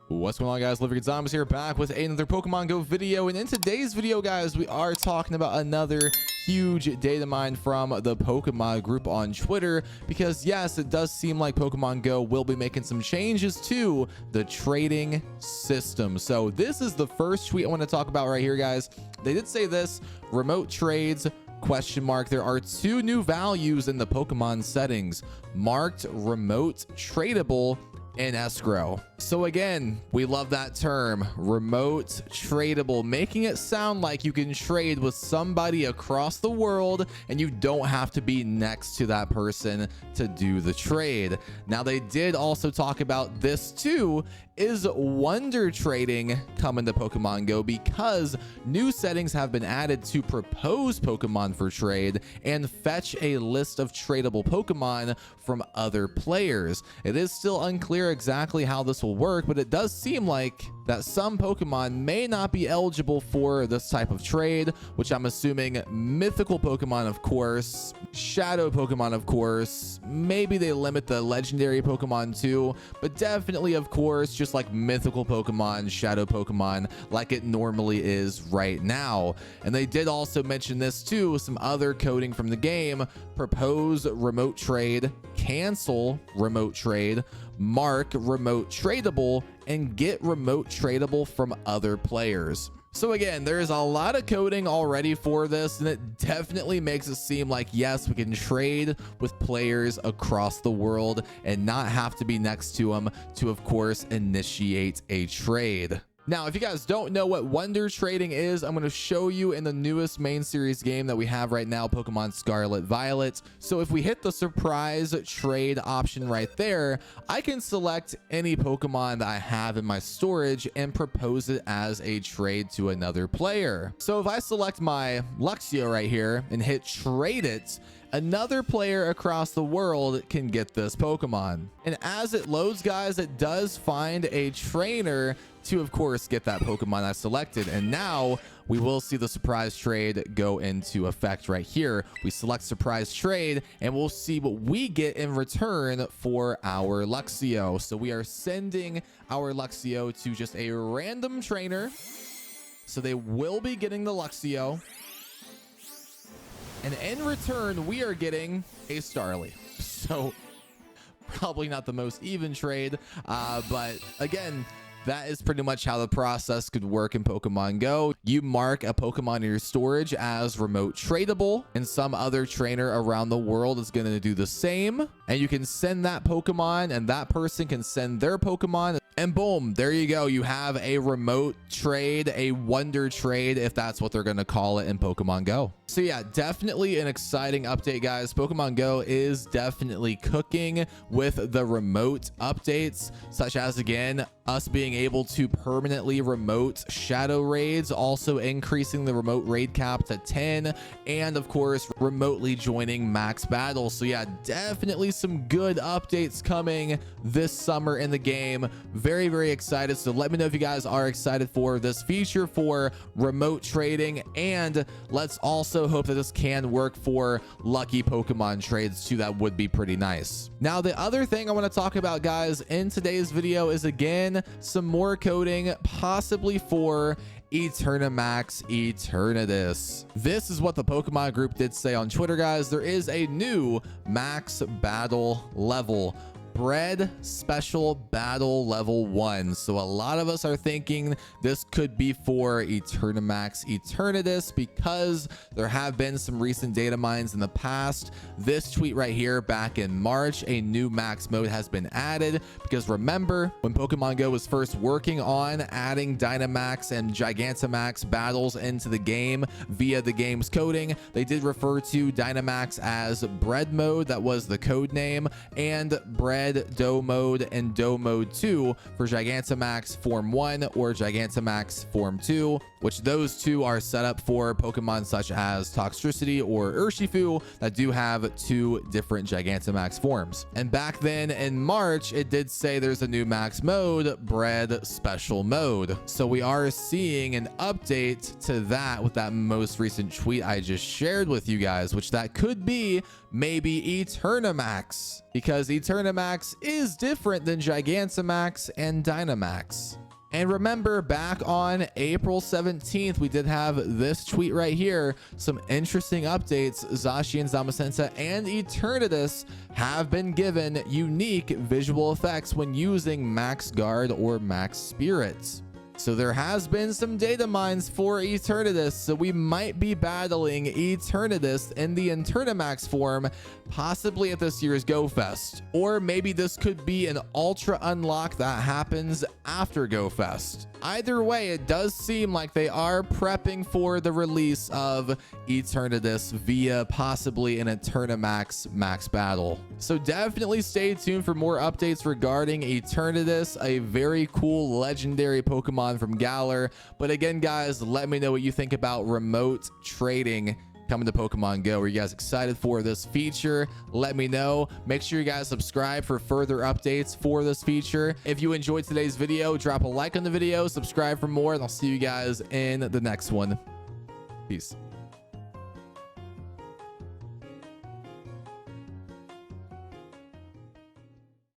What's going on, guys? Living Zombies here, back with another Pokemon Go video. And in today's video, guys, we are talking about another huge data mine from the Pokemon group on Twitter, because yes, it does seem like Pokemon Go will be making some changes to the trading system. So this is the first tweet I want to talk about right here, guys. They did say this: remote trades ? There are two new values in the Pokemon settings, marked remote tradable and escrow. So again, we love that term, remote tradable, making it sound like you can trade with somebody across the world and you don't have to be next to that person to do the trade. Now, they did also talk about this too, is wonder trading coming to Pokemon Go, because new settings have been added to propose Pokemon for trade and fetch a list of tradable Pokemon from other players. It is still unclear exactly how this will work, but it does seem like that some Pokemon may not be eligible for this type of trade, which I'm assuming mythical Pokemon, of course, shadow Pokemon, of course, maybe they limit the legendary Pokemon too, but definitely, of course, just like mythical Pokemon, shadow Pokemon, like it normally is right now. And they did also mention this too, some other coding from the game: propose remote trade, cancel remote trade, mark remote tradable, and get remote tradable from other players. So again, there's a lot of coding already for this, and it definitely makes it seem like, yes, we can trade with players across the world and not have to be next to them to, of course, initiate a trade. Now, if you guys don't know what wonder trading is, I'm going to show you in the newest main series game that we have right now, Pokemon Scarlet Violet. So if we hit the surprise trade option right there, I can select any Pokemon that I have in my storage and propose it as a trade to another player. So if I select my Luxio right here and hit trade it, another player across the world can get this Pokemon. And as it loads, guys, it does find a trainer to, of course, get that Pokemon I selected. And now we will see the surprise trade go into effect right here. We select surprise trade and we'll see what we get in return for our Luxio. So we are sending our Luxio to just a random trainer. So they will be getting the Luxio. And in return, we are getting a Starly. So probably not the most even trade, but again, that is pretty much how the process could work in Pokemon Go. You mark a Pokemon in your storage as remote tradable, and some other trainer around the world is going to do the same. And you can send that Pokemon, and that person can send their Pokemon. And boom, there you go. You have a remote trade, a wonder trade, if that's what they're going to call it in Pokemon Go. So yeah, definitely an exciting update, guys. Pokemon Go is definitely cooking with the remote updates, such as, again, us being able to permanently remote shadow raids, also increasing the remote raid cap to 10, and of course, remotely joining max battles. So yeah, definitely some good updates coming this summer in the game. Very, very excited. So let me know if you guys are excited for this feature for remote trading, and let's also hope that this can work for lucky Pokemon trades too. That would be pretty nice. Now, the other thing I want to talk about, guys, in today's video is, again, some more coding, possibly for Eternamax Eternatus. This is what the Pokemon group did say on Twitter, guys. There is a new max battle level, Bread Special Battle Level 1. So a lot of us are thinking this could be for Eternamax Eternatus, because there have been some recent data mines in the past. This tweet right here, back in March, a new max mode has been added, because remember, when Pokemon Go was first working on adding Dynamax and Gigantamax battles into the game via the game's coding, they did refer to Dynamax as Bread Mode. That was the code name, and Bread Dough Mode and Dough Mode 2 for Gigantamax Form 1 or Gigantamax Form 2. which those two are set up for Pokemon such as Toxtricity or Urshifu that do have 2 different Gigantamax forms. And back then in March, it did say there's a new max mode, Bread Special Mode. So we are seeing an update to that with that most recent tweet I just shared with you guys, which that could be maybe Eternamax, because Eternamax is different than Gigantamax and Dynamax. And remember, back on April 17th, we did have this tweet right here. Some interesting updates. Zacian, Zamazenta, and Eternatus have been given unique visual effects when using Max Guard or Max Spirits. So there has been some data mines for Eternatus, so we might be battling Eternatus in the Eternamax form, possibly at this year's Go Fest. Or maybe this could be an ultra unlock that happens after Go Fest. Either way, it does seem like they are prepping for the release of Eternatus via possibly an Eternamax max battle. So definitely stay tuned for more updates regarding Eternatus, a very cool legendary Pokemon from Galar. But again, guys, let me know what you think about remote trading coming to Pokemon Go. Are you guys excited for this feature? Let me know. Make sure you guys subscribe for further updates for this feature. If you enjoyed today's video, drop a like on the video, subscribe for more, and I'll see you guys in the next one. Peace.